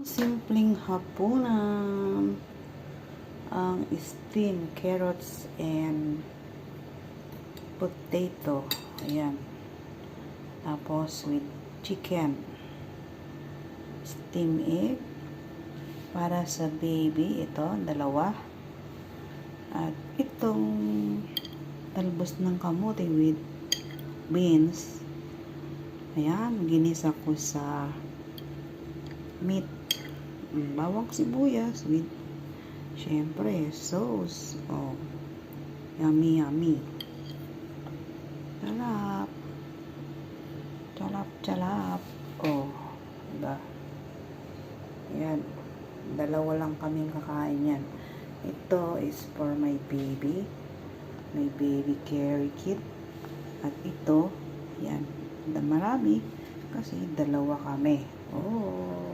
Simpleng hapunan, ang steamed carrots and potato. Ayan. Tapos with chicken. Steamed egg. Para sa baby, ito, dalawa. At itong talbos ng kamote with beans. Ayan, ginisa ko sa meat. Bawang sibuyas with syempre sauce. Oh, yummy yummy. Charap. Charap charap. Oh, diba? Ayan, dalawa lang kaming kakain yan. Ito is for my baby carry kit. At ito, yan, marami kasi dalawa kami. Oh,